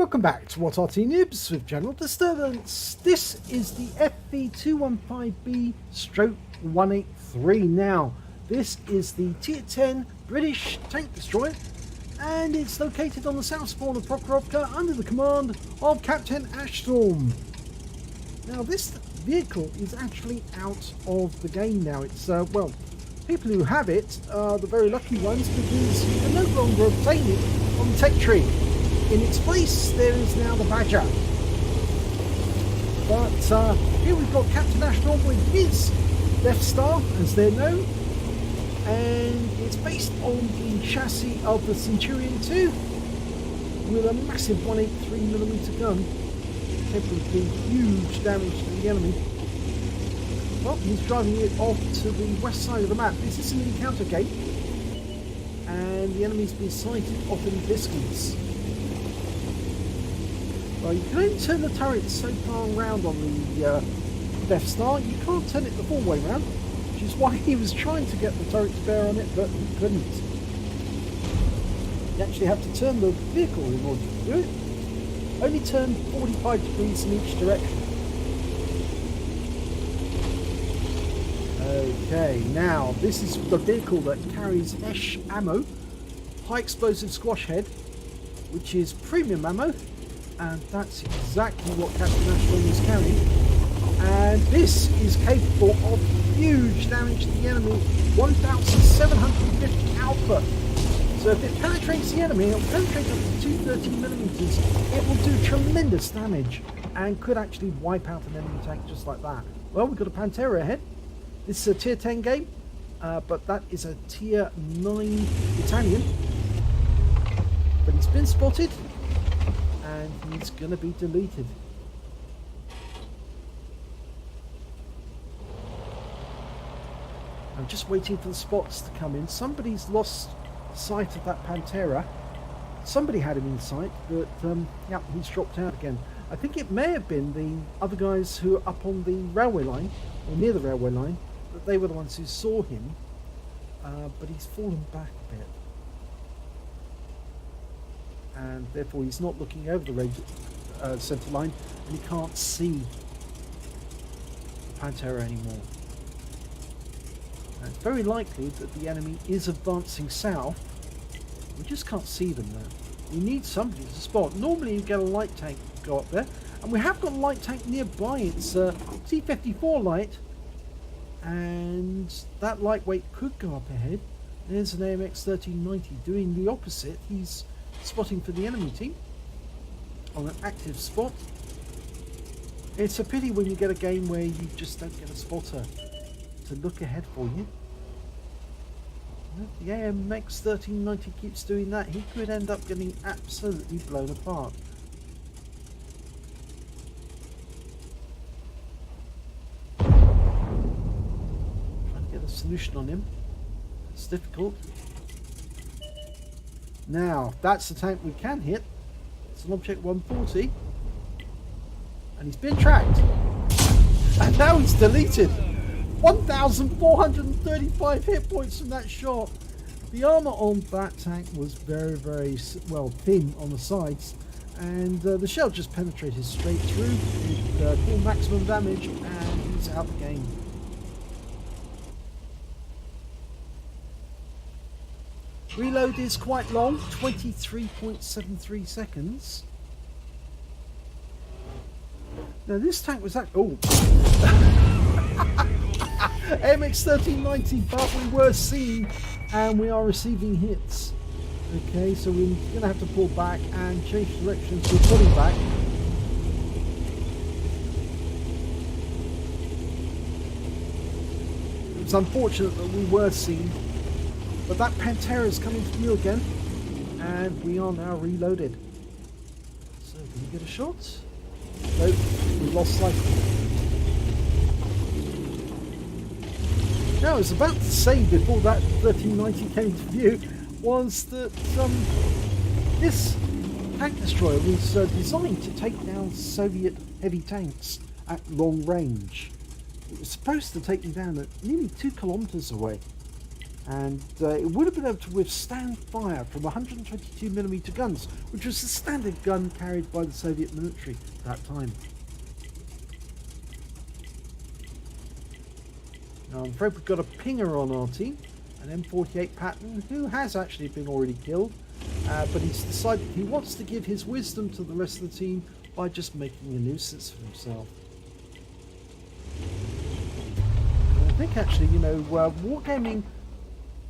Welcome back to What Arty Noobs with General Disturbance. This is the FV215b stroke 183. Now, this is the Tier 10 British tank destroyer, and it's located on the south spawn of Prokhorovka under the command of Captain Ashstorm. Now, this vehicle is actually out of the game now. It's, well, people who have it are the very lucky ones because you can no longer obtain it on the tech tree. In its place, there is now the Badger. But here we've got Captain Ashton with his Death Star, as they're known, and it's based on the chassis of the Centurion 2 with a massive 183mm gun, capable of doing huge damage to the enemy. Well, he's driving it off to the west side of the map. This is an encounter gate, and the enemy's been sighted off in the distance. Well, you can only turn the turret so far around on the Death Star. You can't turn it the full way round, which is why he was trying to get the turret to bear on it, but he couldn't. You actually have to turn the vehicle in order to do it. Only turn 45 degrees in each direction. Okay, now this is the vehicle that carries ESH ammo, high explosive squash head, which is premium ammo. And that's exactly what Captain Ashton is carrying. And this is capable of huge damage to the enemy, 1750 alpha. So if it penetrates the enemy, it'll penetrate up to 230mm. It will do tremendous damage and could actually wipe out an enemy tank just like that. Well, we've got a Pantera ahead. This is a tier 10 game, but that is a tier 9 Italian. But he's been spotted, and he's going to be deleted. I'm just waiting for the spots to come in. Somebody's lost sight of that Pantera. Somebody had him in sight, but yeah, he's dropped out again. I think it may have been the other guys who are up on the railway line, or near the railway line, that they were the ones who saw him, but he's fallen back a bit. And therefore he's not looking over the centre line, and he can't see the Pantera anymore. And it's very likely that the enemy is advancing south. We just can't see them now. We need somebody to spot. Normally you get a light tank go up there, and we have got a light tank nearby. It's a T-54 light, and that lightweight could go up ahead. There's an AMX 1390 doing the opposite. He's spotting for the enemy team on an active spot. It's a pity when you get a game where you just don't get a spotter to look ahead for you. The AMX 1390 keeps doing that. He could end up getting absolutely blown apart. Trying to get a solution on him. It's difficult. Now, that's the tank we can hit. It's an Object 140. And he's been tracked. And now he's deleted. 1,435 hit points from that shot. The armour on that tank was very, very, well, thin on the sides. And the shell just penetrated straight through with full maximum damage, and he's out the game. Reload is quite long, 23.73 seconds. Now this tank was actually... Oh! MX 1390, but we were seen and we are receiving hits. Okay, so we're going to have to pull back and change directions. We're pulling back. It's unfortunate that we were seen. But that Pantera is coming to view again, and we are now reloaded. So, can we get a shot? Nope, we lost sight. Now, I was about to say before that 1390 came to view was that this tank destroyer was designed to take down Soviet heavy tanks at long range. It was supposed to take them down at nearly 2 kilometers away. And it would have been able to withstand fire from 122mm guns, which was the standard gun carried by the Soviet military at that time. Now I'm afraid we've got a pinger on Arty, an M48 Patton, who has actually been already killed, but he's decided he wants to give his wisdom to the rest of the team by just making a nuisance for himself. And I think actually, you know, Wargaming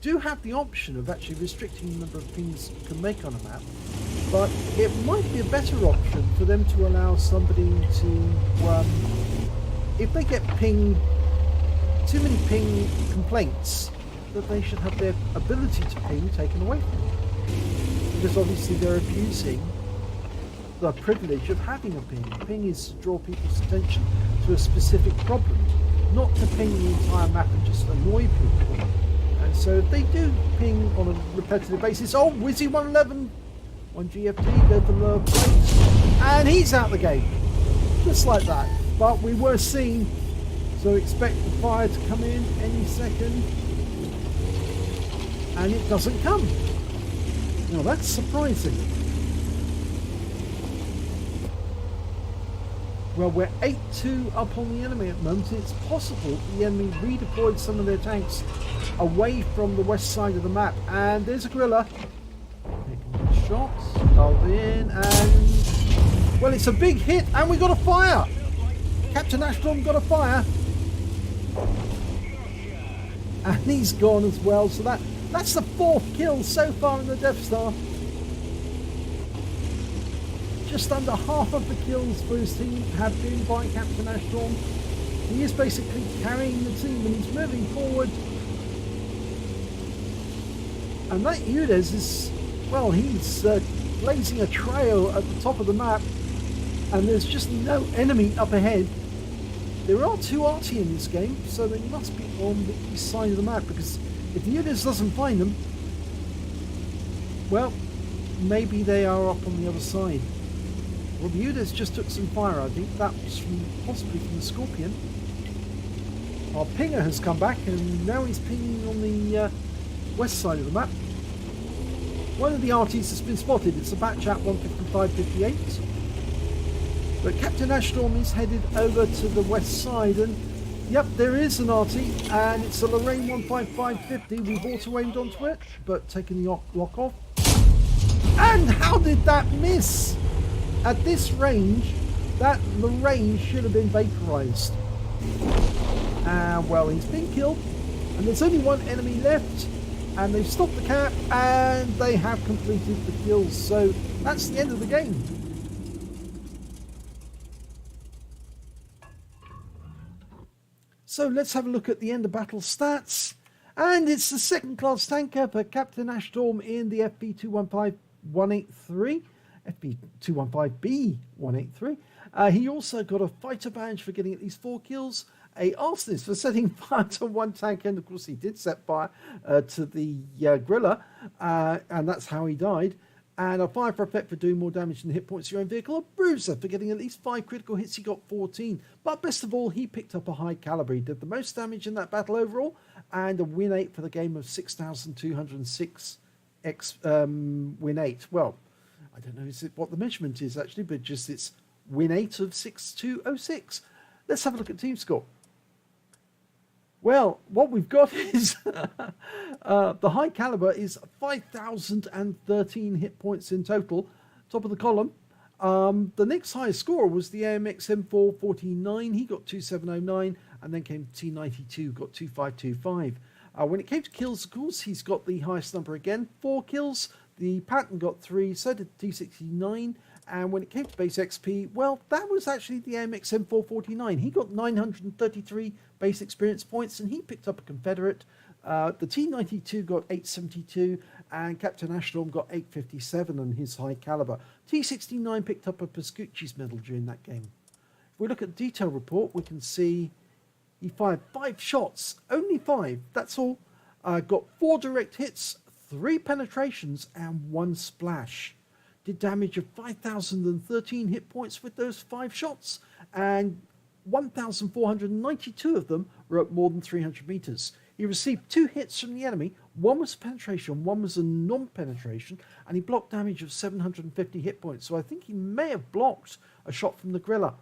do have the option of actually restricting the number of pings you can make on a map, but it might be a better option for them to allow somebody to, if they get too many ping complaints, that they should have their ability to ping taken away from them. Because obviously they're abusing the privilege of having a ping. Ping is to draw people's attention to a specific problem, not to ping the entire map and just annoy people. And so if they do ping on a repetitive basis, oh, Wizzy 111, 1 GFT, go for the plate, and he's out the game. Just like that. But we were seen, so expect the fire to come in any second. And it doesn't come. Now that's surprising. Well, we're 8-2 up on the enemy at the moment. It's possible the enemy redeployed some of their tanks away from the west side of the map. And there's a gorilla. Taking shots, dialed in, and well, it's a big hit, and we got a fire. Captain Ashton got a fire, and he's gone as well. So that's the 4th kill so far in the Death Star. Just under half of the kills for his team have been by Captain Ashton. He is basically carrying the team and he's moving forward. And that Udez is, well, he's blazing a trail at the top of the map, and there's just no enemy up ahead. There are 2 Arty in this game, so they must be on the east side of the map, because if the Udez doesn't find them, well, maybe they are up on the other side. Well, the Udez just took some fire, I think. That was possibly from the Scorpion. Our pinger has come back, and now he's pinging on the west side of the map. One of the Artys has been spotted. It's a Batchat 155-58. But Captain Ashstorm is headed over to the west side, and yep, there is an Arty, and it's a Lorraine 155-50. We've auto-aimed onto it, but taken the lock off. And how did that miss? At this range, that Lorraine should have been vaporized. And well, he's been killed, and there's only one enemy left, and they've stopped the cap, and they have completed the kills. So that's the end of the game. So let's have a look at the end of battle stats. And it's the 2nd class tanker for Captain Ashstorm in the FV215-183. FV215b 183. He also got a fighter badge for getting at least 4 kills, a arsonist for setting fire to 1 tank, and of course he did set fire to the Grilla, and that's how he died, and a fire for effect for doing more damage than hit points to your own vehicle, a bruiser for getting at least 5 critical hits. He got 14, but best of all, he picked up a high caliber. He did the most damage in that battle overall, and a win 8 for the game of 6,206 win 8. Well, I don't know what the measurement is actually, but just it's win 8 of 6,206. Let's have a look at team score. Well, what we've got is the high caliber is 5,013 hit points in total, top of the column. The next highest scorer was the AMX M449. He got 2,709, and then came T92, got 2,525. When it came to kills, of course, he's got the highest number again, 4 kills. The Patton got 3, so did T69. And when it came to base XP, well, that was actually the AMX M449. He got 933 base experience points, and he picked up a Confederate. The T92 got 872, and Captain Ashstorm got 857 on his high caliber. T69 picked up a Pascucci's medal during that game. If we look at the detail report, we can see he fired 5 shots, only 5, that's all. Got 4 direct hits, 3 penetrations, and 1 splash. Did damage of 5,013 hit points with those 5 shots, and 1,492 of them were at more than 300 meters. He received 2 hits from the enemy. One was penetration, one was a non-penetration, and he blocked damage of 750 hit points. So I think he may have blocked a shot from the Gorilla.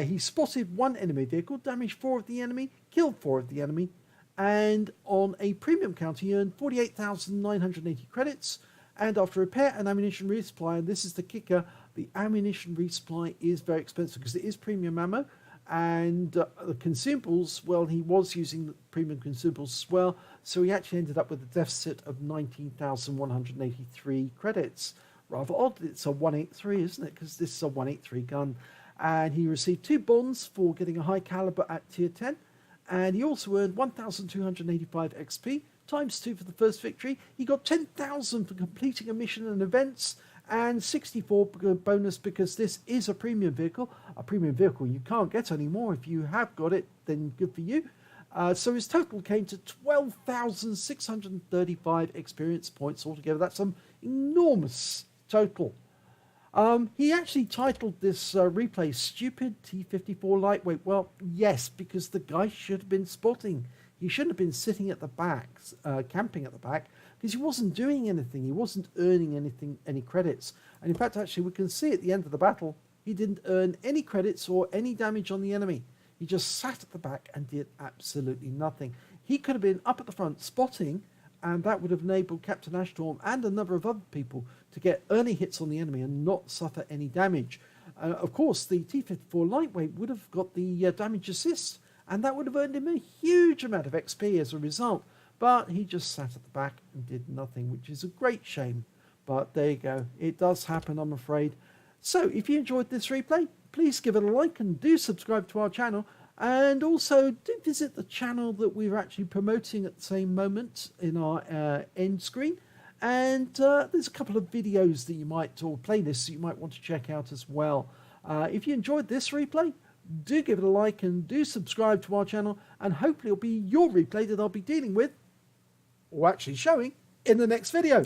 He spotted 1 enemy vehicle, damaged 4 of the enemy, killed 4 of the enemy, and on a premium count he earned 48,980 credits. And after repair and ammunition resupply, and this is the kicker, the ammunition resupply is very expensive because it is premium ammo. And the consumables, well, he was using the premium consumables as well, so he actually ended up with a deficit of 19,183 credits. Rather odd, it's a 183, isn't it? Because this is a 183 gun. And he received 2 bonds for getting a high caliber at tier 10. And he also earned 1,285 XP, times 2 for the first victory. He got 10,000 for completing a mission and events, and 64 bonus because this is a premium vehicle. A premium vehicle you can't get anymore. If you have got it, then good for you. So his total came to 12,635 experience points altogether. That's an enormous total. He actually titled this replay Stupid T54 Lightweight. Well, yes, because the guy should have been spotting. He shouldn't have been sitting at the back, camping at the back, because he wasn't doing anything. He wasn't earning any credits. And in fact, actually, we can see at the end of the battle, he didn't earn any credits or any damage on the enemy. He just sat at the back and did absolutely nothing. He could have been up at the front spotting, and that would have enabled Captain Ashtorm and a number of other people to get early hits on the enemy and not suffer any damage. Of course, the T-54 Lightweight would have got the damage assist, and that would have earned him a huge amount of XP as a result. But he just sat at the back and did nothing, which is a great shame. But there you go. It does happen, I'm afraid. So if you enjoyed this replay, please give it a like and do subscribe to our channel. And also do visit the channel that we're actually promoting at the same moment in our end screen. And there's a couple of videos that you might, or playlists that you might want to check out as well. If you enjoyed this replay, do give it a like and do subscribe to our channel. And hopefully it'll be your replay that I'll be dealing with, or actually showing, in the next video.